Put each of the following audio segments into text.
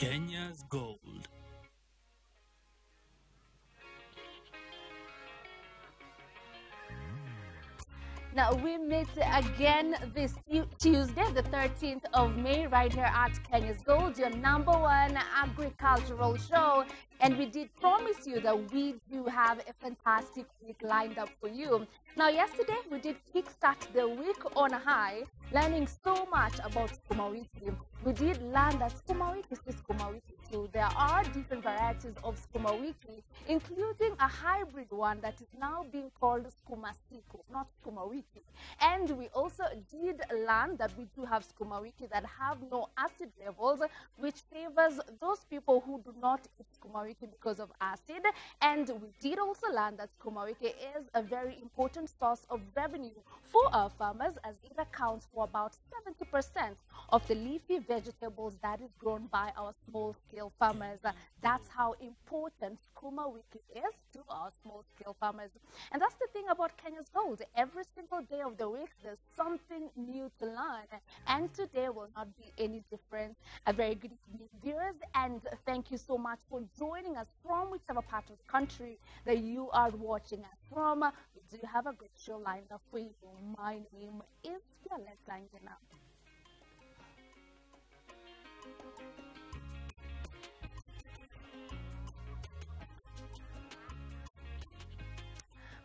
Kenya's Gold. Now, we meet again this Tuesday, the 13th of May, right here at Kenya's Gold, your number one agricultural show. And we did promise you that we do have a fantastic week lined up for you. Now, yesterday, we did kickstart the week on a high, learning so much about Sukuma wiki. We did learn that Sukuma wiki is Sukuma wiki too. There are different varieties of Sukuma wiki, including a hybrid one that is now being called Sukuma Siku, not Sukuma wiki. And we also did learn that we do have Sukuma wiki that have no acid levels, which favors those people who do not eat Sukuma wiki because of acid. And we did also learn that Sukuma wiki is a very important source of revenue for our farmers, as it accounts for about 70% of the leafy vegetables that is grown by our small-scale farmers. That's how important Sukuma wiki is to our small-scale farmers. And that's the thing about Kenya's Gold. Every single day of the week, there's something new to learn. And today will not be any different. A very good evening, viewers, and thank you so much for joining us from whichever part of the country that you are watching us from. We do have a great show lined up for you. My name is Violetta Angela.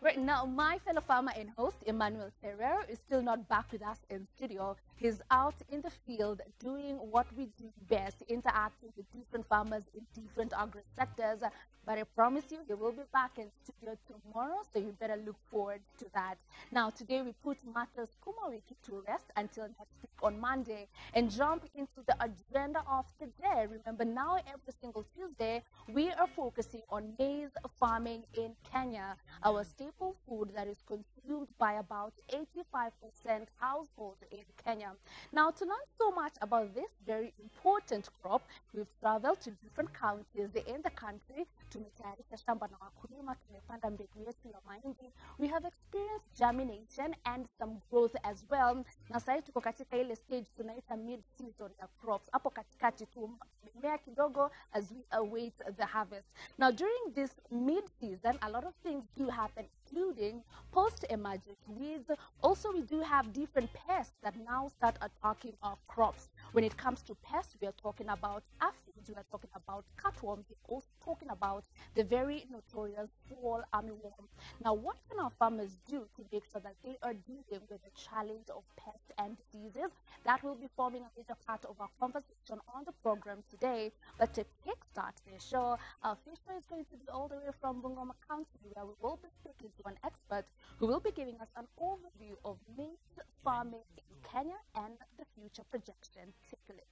Right now, my fellow farmer and host, Emmanuel Ferrer, is still not back with us in studio. He's out in the field doing what we do best, interacting with different farmers in different agri sectors. But I promise you, he will be back in studio tomorrow, so you better look forward to that. Now, today we put Martha's Sukuma wiki to rest until next week on Monday and jump into the agenda of today. Remember, now every single Tuesday, we are focusing on maize farming in Kenya, our staple food that is consumed by about 85% households in Kenya. Now, to learn so much about this very important crop, we've traveled to different counties in the country. Tumetayarisha shamba na wakulima, tumepanda mbegu yetu ya mahindi. We have experienced germination and some growth as well. Na sasa tuko katika ile stage tunaita mid season ya crops. Hapo katikati tu mimea kidogo as we await the harvest. Now, during this mid season, a lot of things do happen, including post-emergent weeds. Also, we do have different pests that now start attacking our crops. When it comes to pests, we are talking about aphids, we are talking about cutworms, we're also talking about the very notorious fall armyworm. Now, what can our farmers do to make sure that they are dealing with the challenge of pests and diseases? That will be forming a major part of our conversation on the program today. But to kickstart the show, our feature is going to be all the way from Bungoma County, where we will be speaking to an expert who will be giving us an overview of maize farming in Kenya and the future projection. Take a look.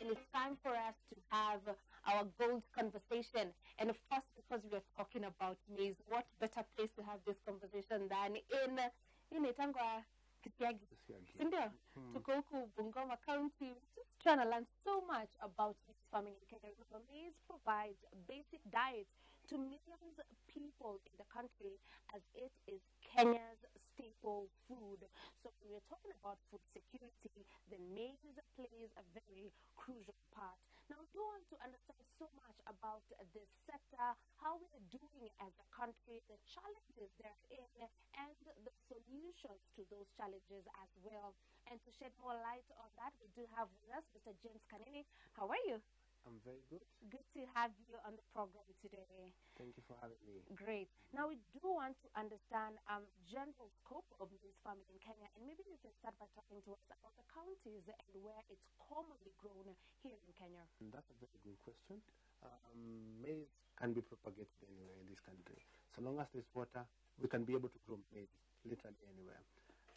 And it's time for us to have our gold conversation. And of course, because we are talking about maize, what better place to have this conversation than in Itangwa, Kisiagi. Sindio? Tuko huku Bungoma County, just trying to learn so much about maize farming in Kenya. Remember, maize provides basic diet to millions of people in the country, as it is Kenya's staple food. So when we're talking about food security, then maize plays a very crucial part. Now, we do want to understand so much about this sector, how we are doing as a country, the challenges they're in, and the solutions to those challenges as well. And to shed more light on that, we do have with us Mr. James Kanini. How are you? I'm very good. Good to have you on the program today. Thank you for having me. Great. Now, we do want to understand general scope of maize farming in Kenya, and maybe you can start by talking to us about the counties and where it's commonly grown here in Kenya. And that's a very good question. Maize can be propagated anywhere in this country. So long as there's water, we can be able to grow maize literally anywhere.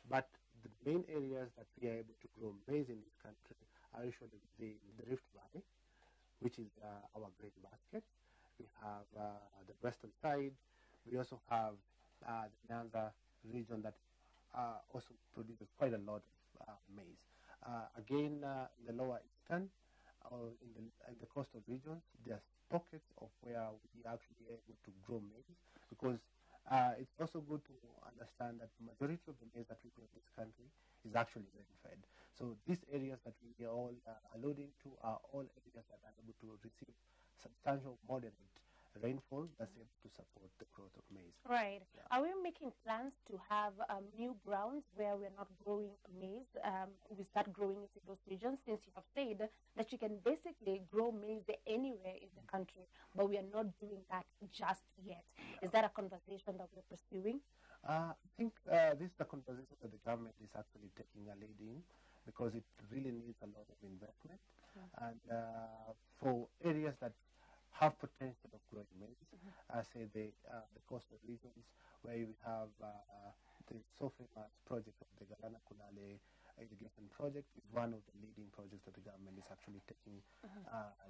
But the main areas that we are able to grow maize in this country are usually the Rift Valley, which is our grain basket. We have the western side. We also have the Nyanza region that also produces quite a lot of maize. Again, in the lower eastern or in the coastal regions, there's pockets of where we actually able to grow maize, because it's also good to understand that the majority of the maize that we grow in this country is actually rain-fed. So these areas that we are all alluding to are all areas that are able to receive substantial moderate rainfall that's able to support the growth of maize. Right. Yeah. Are we making plans to have new grounds where we're not growing maize? We start growing it in those regions, since you have said that you can basically grow maize anywhere in the country, but we are not doing that just yet. Is that a conversation that we're pursuing? I think this is the conversation that the government is actually taking a lead in, because it really needs a lot of investment. And for areas that have potential of growing maize, say the coastal regions where we have the so famous project of the Galana Kunale irrigation project is one of the leading projects that the government is actually taking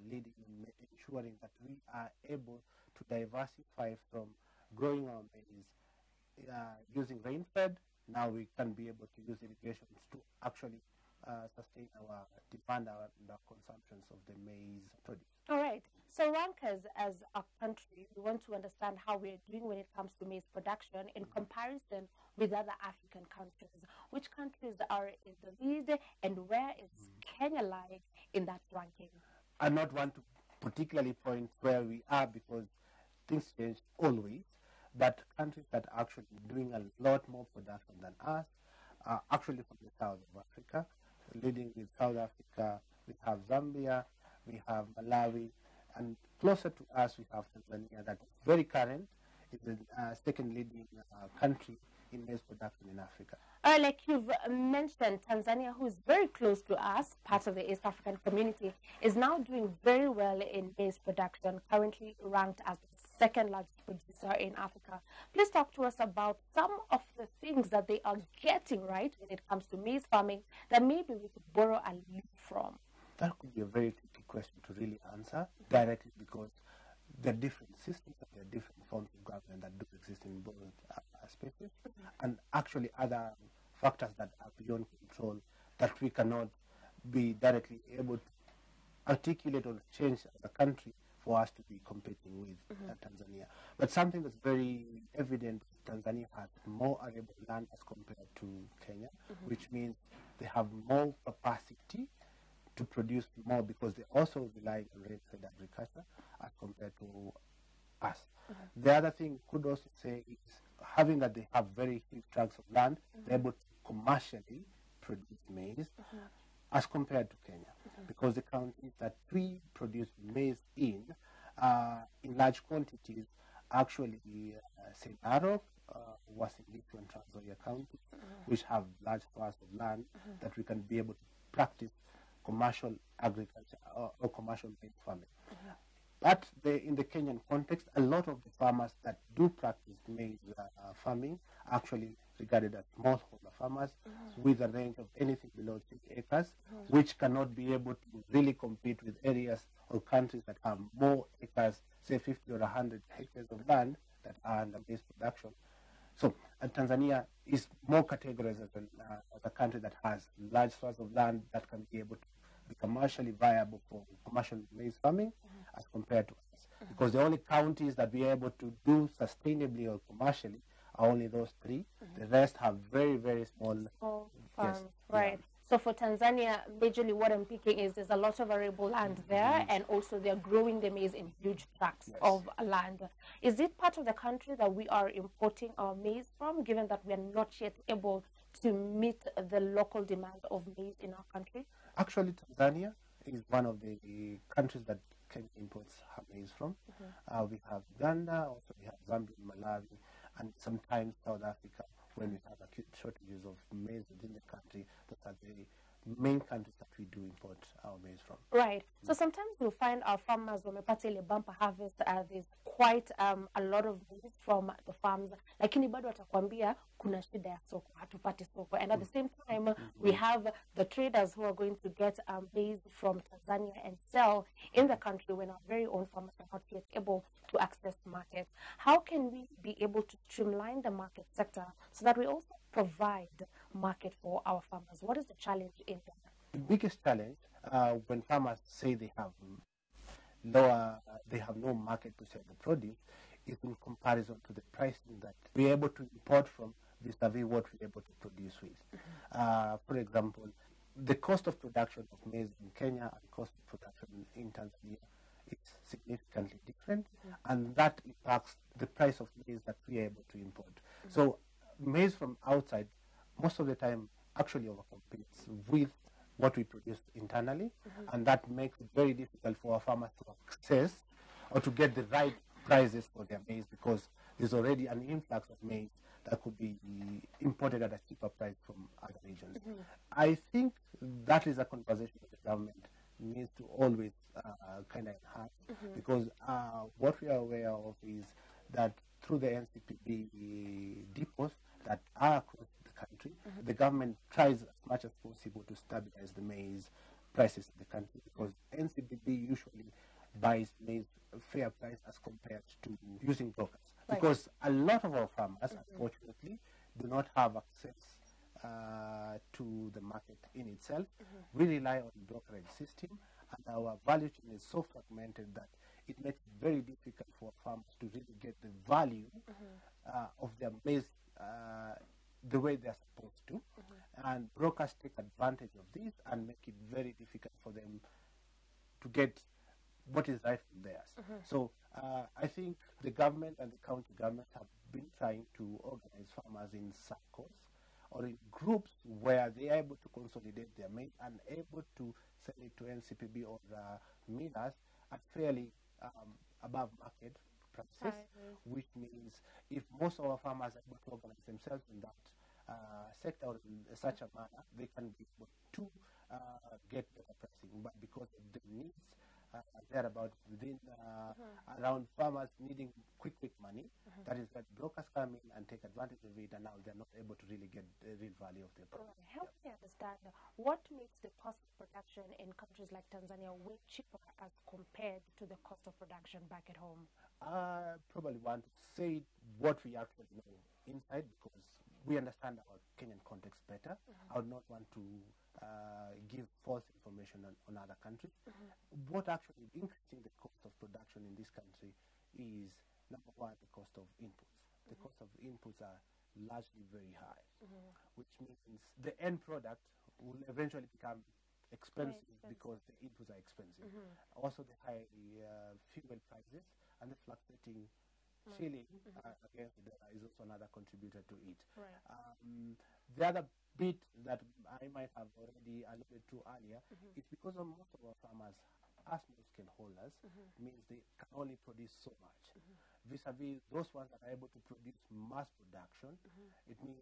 leading in ensuring that we are able to diversify from growing our maize using rain-fed. Now we can be able to use irrigations to actually sustain our demand and our consumptions of the maize produce. All right. So rank us as a country. We want to understand how we're doing when it comes to maize production in comparison with other African countries. Which countries are in the lead, and where is Kenya like in that ranking? I not want to particularly point where we are, because things change always, but countries that are actually doing a lot more production than us are actually from the south of Africa. Leading with South Africa, we have Zambia, we have Malawi, and closer to us we have Tanzania, that is very current, is the second leading country in maize production in Africa. Like you've mentioned, Tanzania, who is very close to us, part of the East African community, is now doing very well in maize production, currently ranked as the second largest producer in Africa. Please talk to us about some of the things that they are getting right when it comes to maize farming that maybe we could borrow a lead from. That could be a very tricky question to really answer directly, because there are different systems and there are different forms of government that do exist in both spaces, and actually other factors that are beyond control that we cannot be directly able to articulate or change as a country for us to be competing with Tanzania. But something that's very evident, Tanzania has more arable land as compared to Kenya, which means they have more capacity to produce more, because they also rely on rain-fed agriculture as compared to us. The other thing could also say is having that they have very huge tracts of land, they're able to commercially produce maize as compared to Kenya, because the counties that we produce maize in large quantities, actually say Narok, Uasin Gishu and Trans Nzoia counties, which have large swaths of land that we can be able to practice commercial agriculture or commercial maize farming. But in the Kenyan context, a lot of the farmers that do practice maize farming are actually regarded as smallholder farmers with a range of anything below 6 acres, which cannot be able to really compete with areas or countries that have more acres, say 50 or 100 hectares of land that are under maize production. So Tanzania is more categorized as a country that has large swaths of land that can be able to be commercially viable for commercial maize farming as compared to us. Because the only counties that we are able to do sustainably or commercially are only those three. The rest have very, very small farms. Yes, Right. yeah. So for Tanzania, majorly what I'm picking is there's a lot of arable land there, and also they're growing the maize in huge tracts of land. Is it part of the country that we are importing our maize from, given that we are not yet able to meet the local demand of maize in our country? Actually, Tanzania is one of the countries that Kenya imports maize from. We have Uganda, also we have Zambia, Malawi, and sometimes South Africa, when we have acute shortages of maize within the country. Those are the main countries that we do import our maize from. Right. So sometimes you'll find our farmers, wamepata ile bumper harvest, there's quite a lot of maize from the farms, lakini bado watakwambia kuna shida ya soko, hatupati soko. And at the same time, we have the traders who are going to get maize from Tanzania and sell in the country when our very own farmers are not yet able to access markets. How can we be able to streamline the market sector so that we also provide market for our farmers? What is the challenge in there? The biggest challenge when farmers say they have no market to sell the produce is in comparison to the pricing that we're able to import from vis-a-vis what we're able to produce with. For example, the cost of production of maize in Kenya and cost of production in Tanzania is significantly different, and that impacts the price of maize that we are able to import. So maize from outside most of the time actually overcompetes with what we produce internally, and that makes it very difficult for our farmers to access or to get the right prices for their maize, because there's already an influx of maize that could be imported at a cheaper price from other regions. I think that is a conversation that the government needs to always kind of enhance, because what we are aware of is that through the NCPB depots that are across the country, the government tries as much as possible to stabilize the maize prices in the country, because NCPB usually buys maize fair price as compared to using brokers. Right. Because a lot of our farmers, unfortunately, do not have access to the market in itself. We rely on the brokerage system, and our value chain is so fragmented that it makes it very difficult for farmers to really get the value of their maize the way they're supposed to. And brokers take advantage of this and make it very difficult for them to get what is right from theirs. So I think the government and the county governments have been trying to organize farmers in circles or in groups where they are able to consolidate their maize and able to sell it to NCPB or millers at fairly above market prices, which means if most of our farmers are able to organize themselves in that sector or in such a manner, they can be able to get better pricing. But because of the needs thereabout within around farmers needing quick money, that is that brokers come in and take advantage of it, and now they're not able to really get the real value of their product. Help me understand what makes the cost of production in countries like Tanzania way cheaper as compared to the cost of production back at home? I probably want to say what we actually know inside, because we understand our Kenyan context better. I would not want to give false information on other countries. What actually increasing the cost of production in this country is, number one, the cost of inputs. The cost of inputs are largely very high, which means the end product will eventually become expensive because the inputs are expensive. Also the high fuel prices and the fluctuating shilling against the dollar is also another contributor to it. The other bit that I might have already alluded to earlier is because of most of our farmers are small scale holders, means they can only produce so much. Vis-a-vis those ones that are able to produce mass production, it means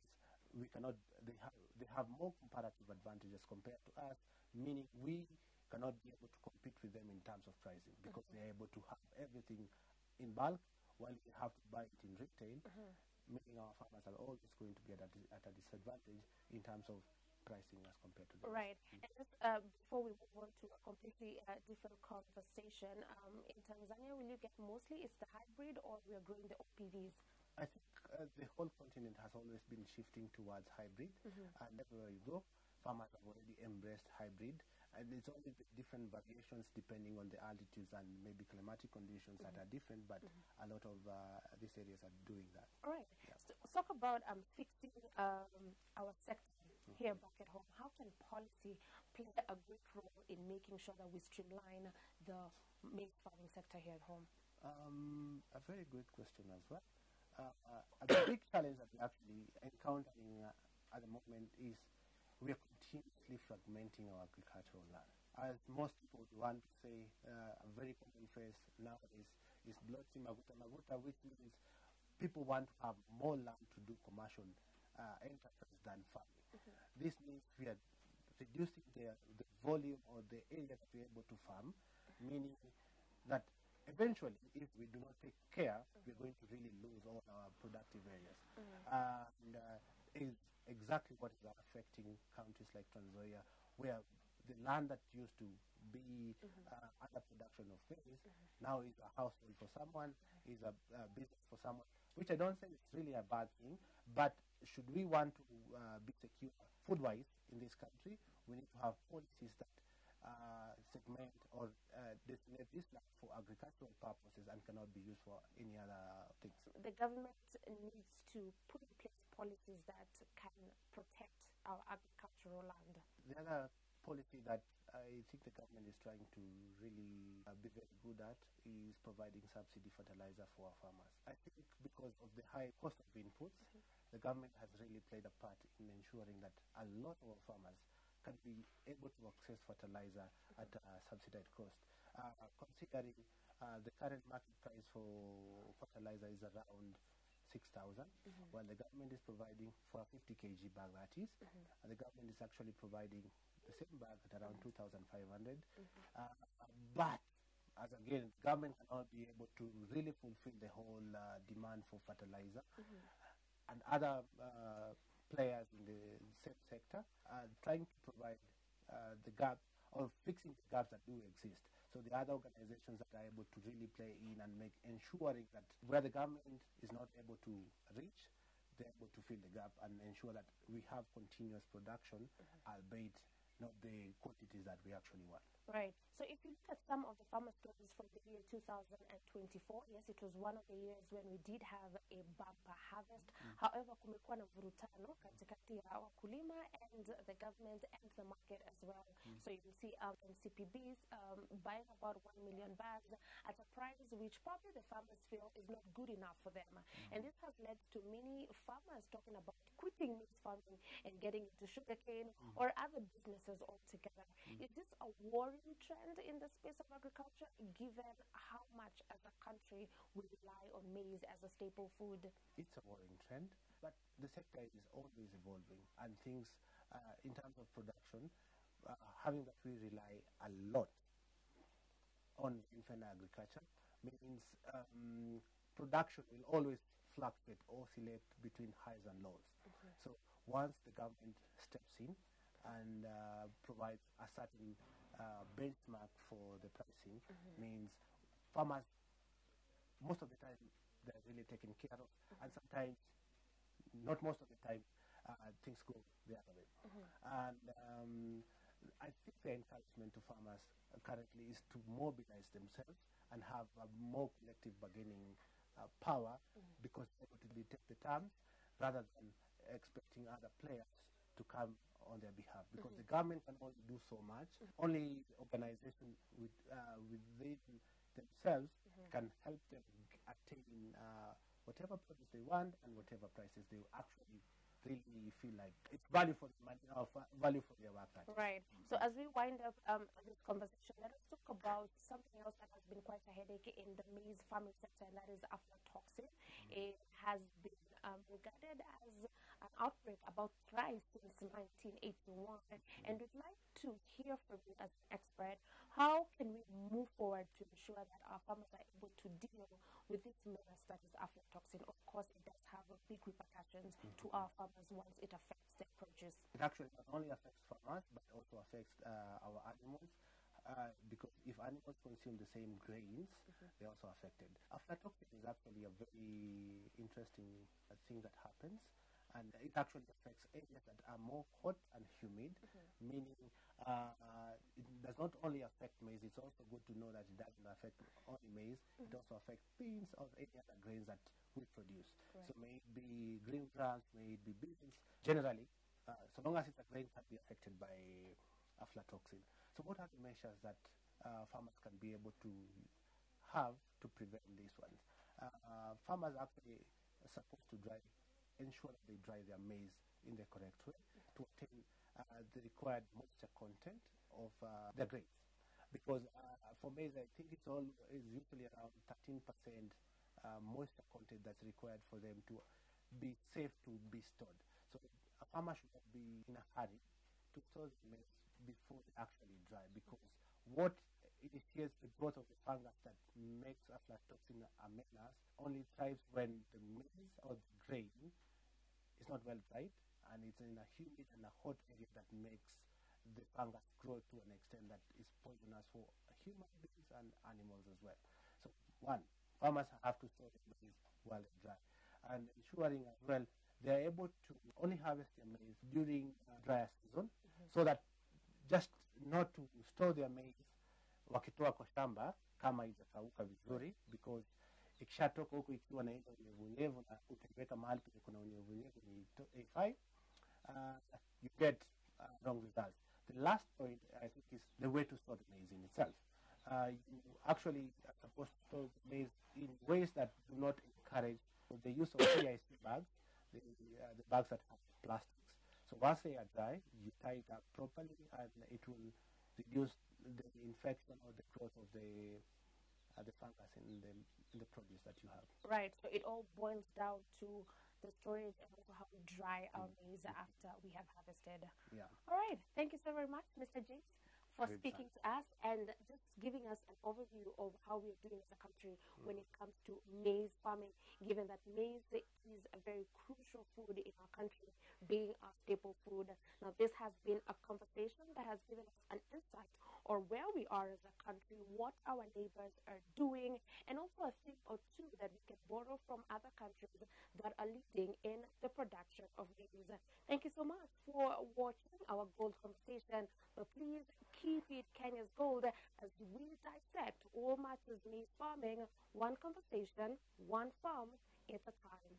we cannot. They have more comparative advantages compared to us, meaning we cannot be able to compete with them in terms of pricing, because they are able to have everything in bulk, while we have to buy it in retail, meaning our farmers are always going to be at a disadvantage in terms of pricing as compared to them. Right. And just before we move on to a completely different conversation, in Tanzania, will you get mostly it's the hybrid, or we are growing the OPVs? I think the whole continent has always been shifting towards hybrid, and everywhere you go, farmers have already embraced hybrid, and it's only the different variations depending on the altitudes and maybe climatic conditions that are different, but a lot of these areas are doing that. All right. So talk about fixing our sector here back at home. How can policy play a great role in making sure that we streamline the maize farming sector here at home? A very good question as well. A big challenge that we're actually encountering at the moment is we are continuously fragmenting our agricultural land. As most people would want to say, a very common phrase nowadays is Blotsi Maguta Maguta, which means people want to have more land to do commercial enterprise than farming. This means we are reducing the volume or the area that we're able to farm, meaning that eventually, if we do not take care, we're going to really lose all our productive areas. And is exactly what is affecting countries like Tanzania, where the land that used to be under production of maize now is a household for someone, is a business for someone, which I don't say is really a bad thing, but should we want to be secure food-wise in this country, we need to have policies that segment or designate this land for agricultural purposes and cannot be used for any other things. The government needs to put in place policies that can protect our agricultural land. The other policy that I think the government is trying to really be very good at is providing subsidy fertilizer for our farmers. I think because of the high cost of inputs, the government has really played a part in ensuring that a lot of our farmers can be able to access fertilizer at a subsidized cost. Considering the current market price for fertilizer is around 6,000, while the government is providing for a 50 kg bag, that is, and the government is actually providing the same bag at around 2,500. But as again, government cannot be able to really fulfill the whole demand for fertilizer, and other players in the same sector are trying to provide the gap or fixing the gaps that do exist. So the other organizations that are able to really play in and ensuring that where the government is not able to reach, they're able to fill the gap and ensure that we have continuous production, albeit not the quantities that we actually want. Right. So if you look at some of the farmer stories from the year 2024, yes, it was one of the years when we did have a bumper harvest. However, kumekuwa na vurutano katikati ya wakulima and the government and the market as well. So you will see CPBs buying about 1 million bags at a price which probably the farmers feel is not good enough for them. And this has led to many farmers talking about quitting maize farming and getting into sugarcane or other businesses altogether. Is this a worrying trend in the space of agriculture, given how much as a country we rely on maize as a staple food? It's a worrying trend, but the sector is always evolving, and things in terms of production, having that we rely a lot on infant agriculture means production will always fluctuate, oscillate between highs and lows. So once the government steps in and provides a certain benchmark for the pricing, means farmers, most of the time, they're really taken care of, and sometimes, not most of the time, things go the other way. And I think the encouragement to farmers currently is to mobilize themselves and have a more collective bargaining power, because they're able to dictate the terms rather than expecting other players to come on their behalf, because the government can only do so much. Only organization within themselves can help them attain whatever produce they want and whatever prices they actually really feel like it's value for the money or value for their work. Right. So as we wind up this conversation, let us talk about something else that has been quite a headache in the maize farming sector, and that is aflatoxin. It has been regarded as an outbreak about thrice since 1981, and we'd like to hear from you as an expert. How can we move forward to ensure that our farmers are able to deal with this menace that is aflatoxin? Of course, it does have big repercussions to our farmers once it affects their produce. It actually not only affects farmers, but also affects our animals. Because if animals consume the same grains, they're also affected. Aflatoxin is actually a very interesting thing that happens, and it actually affects areas that are more hot and humid, meaning it does not only affect maize. It's also good to know that it doesn't affect only maize. It also affects beans or any other grains that we produce. Right. So may it be green grass, may it be beans. Generally, so long as it's a grain, can be affected by aflatoxin. So what are the measures that farmers can be able to have to prevent these ones? Farmers actually are supposed to ensure that they dry their maize in the correct way to obtain the required moisture content of the grains. Because for maize, I think it's usually around 13% moisture content that's required for them to be safe to be stored. So a farmer should not be in a hurry to store the maize before they actually dry, because what initiates the growth of the fungus that makes aflatoxin a menace only thrives when the maize or the grain is not well dried and it's in a humid and a hot area that makes the fungus grow to an extent that is poisonous for human beings and animals as well. So one, farmers have to store the maize while it's dry, and ensuring as well they are able to only harvest their maize during drier season, so that just not to store their maize wakitoa kwa shamba kama ijakauka vizuri, because ikishatoka huko ikiwa na ile unyevunyevu na utaiweka mahali penye kuna unyevunyevu ni A5, you get wrong results. The last point, I think, is the way to store the maize in itself. You actually are supposed to store the maize in ways that do not encourage the use of PIC bags, the bags that have plastics. So once they are dry, you tie it up properly, and it will reduce the infection or the growth of the fungus in the produce that you have. Right. So it all boils down to the storage and also how we dry our maize after we have harvested. Yeah. All right. Thank you so very much, Mr. James, for speaking to us and just giving us an overview of how we're doing as a country when it comes to maize farming, given that maize is a very crucial food in our country, being our staple food. Now, this has been a conversation that has given us an insight or where we are as a country, what our neighbors are doing, and also a thing or two that we can borrow from other countries that are leading in the production of maize. Thank you so much for watching our gold conversation, but please keep it Kenya's Gold as we dissect all matters maize farming, one conversation, one farm at a time.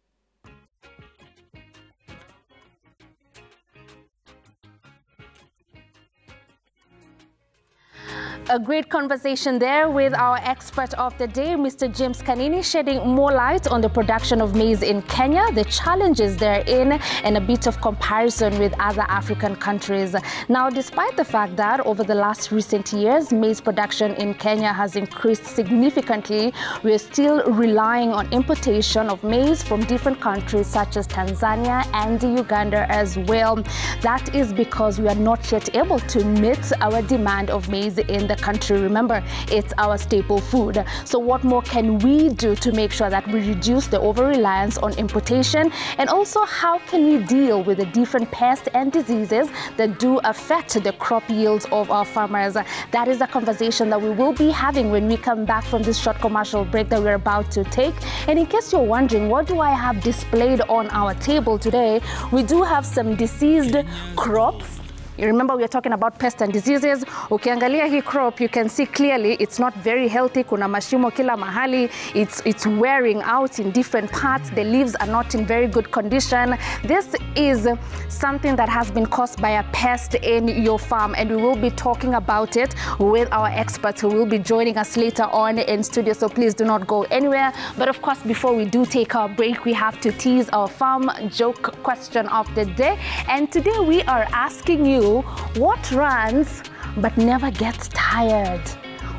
A great conversation there with our expert of the day, Mr. James Kanini, shedding more light on the production of maize in Kenya, the challenges therein, and a bit of comparison with other African countries. Now, despite the fact that over the last recent years, maize production in Kenya has increased significantly, we're still relying on importation of maize from different countries such as Tanzania and Uganda as well. That is because we are not yet able to meet our demand of maize in the country. Remember, it's our staple food. So what more can we do to make sure that we reduce the over-reliance on importation? And also, how can we deal with the different pests and diseases that do affect the crop yields of our farmers? That is a conversation that we will be having when we come back from this short commercial break that we're about to take. And in case you're wondering, what do I have displayed on our table today? We do have some diseased crops. You remember we are talking about pests and diseases. Ukiangalia hii crop, you can see clearly it's not very healthy. Kuna mashimo kila mahali. It's wearing out in different parts. The leaves are not in very good condition. This is something that has been caused by a pest in your farm, and we will be talking about it with our experts who will be joining us later on in studio. So please do not go anywhere. But of course, before we do take our break, we have to tease our farm joke question of the day. And today we are asking you, what runs but never gets tired?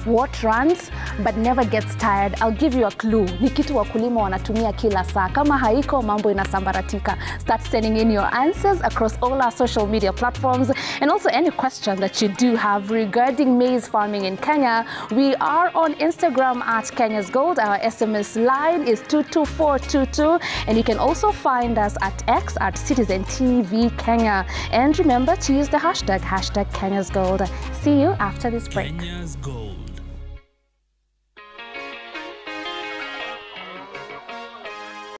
What runs but never gets tired? I'll give you a clue. Ni kitu wakulima wanatumia kila saa. Kama haiko, mambo inasambaratika. Start sending in your answers across all our social media platforms, and also any question that you do have regarding maize farming in Kenya. We are on Instagram at Kenya's Gold. Our SMS line is 22422, and you can also find us at X at Citizen TV Kenya. And remember to use the hashtag Kenya's Gold. See you after this break. Kenya's Gold.